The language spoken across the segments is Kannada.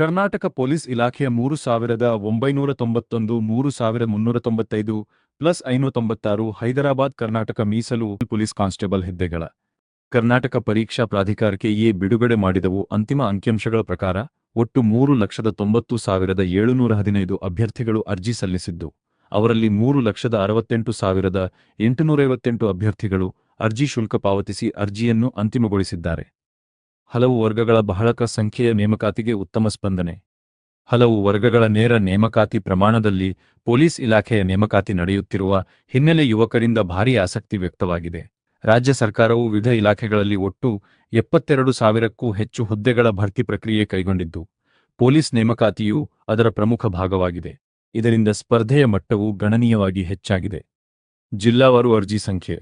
ಕರ್ನಾಟಕ ಪೊಲೀಸ್ ಇಲಾಖೆಯ 3,991, 3,395 ಪ್ಲಸ್ 596 ಹೈದರಾಬಾದ್ ಕರ್ನಾಟಕ ಮೀಸಲು ಪೊಲೀಸ್ ಕಾನ್ಸ್ಟೇಬಲ್ ಹುದ್ದೆಗಳ ಕರ್ನಾಟಕ ಪರೀಕ್ಷಾ ಪ್ರಾಧಿಕಾರಕ್ಕೆ ಬಿಡುಗಡೆ ಮಾಡಿದವು ಅಂತಿಮ ಅಂಕಿಅಂಶಗಳ ಪ್ರಕಾರ ಒಟ್ಟು 3,90,715 ಅಭ್ಯರ್ಥಿಗಳು ಅರ್ಜಿ ಸಲ್ಲಿಸಿದ್ದು, ಅವರಲ್ಲಿ 3,68,858 ಅಭ್ಯರ್ಥಿಗಳು ಅರ್ಜಿ ಶುಲ್ಕ ಪಾವತಿಸಿ ಅರ್ಜಿಯನ್ನು ಅಂತಿಮಗೊಳಿಸಿದ್ದಾರೆ. ಹಲವು ವರ್ಗಗಳ ಬಹಳಕ ಸಂಖ್ಯೆಯ ನೇಮಕಾತಿಗೆ ಉತ್ತಮ ಸ್ಪಂದನೆ. ಹಲವು ವರ್ಗಗಳ ನೇರ ನೇಮಕಾತಿ ಪ್ರಮಾಣದಲ್ಲಿ ಪೊಲೀಸ್ ಇಲಾಖೆಯ ನೇಮಕಾತಿ ನಡೆಯುತ್ತಿರುವ ಹಿನ್ನೆಲೆ ಯುವಕರಿಂದ ಭಾರೀ ಆಸಕ್ತಿ ವ್ಯಕ್ತವಾಗಿದೆ. ರಾಜ್ಯ ಸರ್ಕಾರವು ವಿವಿಧ ಇಲಾಖೆಗಳಲ್ಲಿ ಒಟ್ಟು 72,000ಕ್ಕೂ ಹೆಚ್ಚು ಹುದ್ದೆಗಳ ಭರ್ತಿ ಪ್ರಕ್ರಿಯೆ ಕೈಗೊಂಡಿದ್ದು, ಪೊಲೀಸ್ ನೇಮಕಾತಿಯು ಅದರ ಪ್ರಮುಖ ಭಾಗವಾಗಿದೆ. ಇದರಿಂದ ಸ್ಪರ್ಧೆಯ ಮಟ್ಟವು ಗಣನೀಯವಾಗಿ ಹೆಚ್ಚಾಗಿದೆ. ಜಿಲ್ಲಾವಾರು ಅರ್ಜಿ ಸಂಖ್ಯೆ.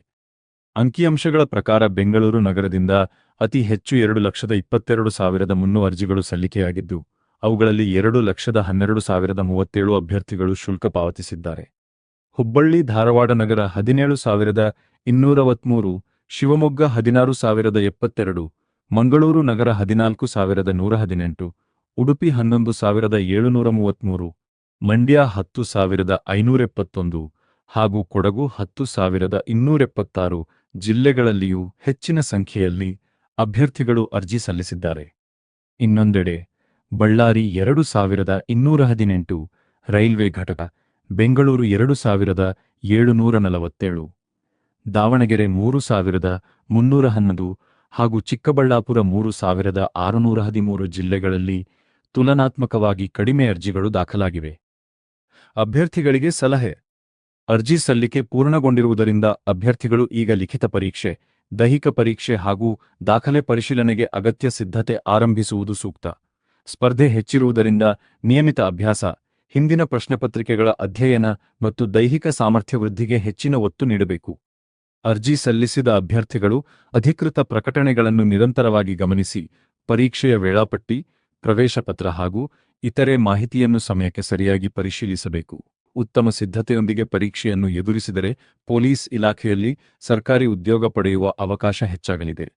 ಅಂಕಿಅಂಶಗಳ ಪ್ರಕಾರ ಬೆಂಗಳೂರು ನಗರದಿಂದ ಅತಿ ಹೆಚ್ಚು 2,22,300 ಅರ್ಜಿಗಳು ಸಲ್ಲಿಕೆಯಾಗಿದ್ದು, ಅವುಗಳಲ್ಲಿ 2,12,037 ಅಭ್ಯರ್ಥಿಗಳು ಶುಲ್ಕ ಪಾವತಿಸಿದ್ದಾರೆ. ಹುಬ್ಬಳ್ಳಿ ಧಾರವಾಡ ನಗರ 17,263, ಶಿವಮೊಗ್ಗ 16,072, ಮಂಗಳೂರು ನಗರ 14,118, ಉಡುಪಿ 11,733, ಮಂಡ್ಯ 10,571 ಹಾಗೂ ಕೊಡಗು 10,276 ಜಿಲ್ಲೆಗಳಲ್ಲಿಯೂ ಹೆಚ್ಚಿನ ಸಂಖ್ಯೆಯಲ್ಲಿ ಅಭ್ಯರ್ಥಿಗಳು ಅರ್ಜಿ ಸಲ್ಲಿಸಿದ್ದಾರೆ. ಇನ್ನೊಂದೆಡೆ ಬಳ್ಳಾರಿ 2,218, ರೈಲ್ವೆ ಘಟಕ, ಬೆಂಗಳೂರು 2,747, ದಾವಣಗೆರೆ 3,311 ಹಾಗೂ ಚಿಕ್ಕಬಳ್ಳಾಪುರ 3,613 ಜಿಲ್ಲೆಗಳಲ್ಲಿ ತುಲನಾತ್ಮಕವಾಗಿ ಕಡಿಮೆ ಅರ್ಜಿಗಳು ದಾಖಲಾಗಿವೆ. ಅಭ್ಯರ್ಥಿಗಳಿಗೆ ಸಲಹೆ. ಅರ್ಜಿ ಸಲ್ಲಿಕೆ ಪೂರ್ಣಗೊಂಡಿರುವುದರಿಂದ ಅಭ್ಯರ್ಥಿಗಳು ಈಗ ಲಿಖಿತ ಪರೀಕ್ಷೆ, ದೈಹಿಕ ಪರೀಕ್ಷೆ ಹಾಗೂ ದಾಖಲೆ ಪರಿಶೀಲನೆಗೆ ಅಗತ್ಯ ಸಿದ್ಧತೆ ಆರಂಭಿಸುವುದು ಸೂಕ್ತ. ಸ್ಪರ್ಧೆ ಹೆಚ್ಚಿರುವುದರಿಂದ ನಿಯಮಿತ ಅಭ್ಯಾಸ, ಹಿಂದಿನ ಪ್ರಶ್ನೆಪತ್ರಿಕೆಗಳ ಅಧ್ಯಯನ ಮತ್ತು ದೈಹಿಕ ಸಾಮರ್ಥ್ಯ ವೃದ್ಧಿಗೆ ಹೆಚ್ಚಿನ ಒತ್ತು ನೀಡಬೇಕು. ಅರ್ಜಿ ಸಲ್ಲಿಸಿದ ಅಭ್ಯರ್ಥಿಗಳು ಅಧಿಕೃತ ಪ್ರಕಟಣೆಗಳನ್ನು ನಿರಂತರವಾಗಿ ಗಮನಿಸಿ, ಪರೀಕ್ಷೆಯ ವೇಳಾಪಟ್ಟಿ, ಪ್ರವೇಶ ಪತ್ರ ಹಾಗೂ ಇತರೆ ಮಾಹಿತಿಯನ್ನು ಸಮಯಕ್ಕೆ ಸರಿಯಾಗಿ ಪರಿಶೀಲಿಸಬೇಕು. ಉತ್ತಮ ಸಿದ್ಧತೆಯೊಂದಿಗೆ ಪರೀಕ್ಷೆಯನ್ನು ಎದುರಿಸಿದರೆ ಪೊಲೀಸ್ ಇಲಾಖೆಯಲ್ಲಿ ಸರ್ಕಾರಿ ಉದ್ಯೋಗ ಪಡೆಯುವ ಅವಕಾಶ ಹೆಚ್ಚಾಗಲಿದೆ.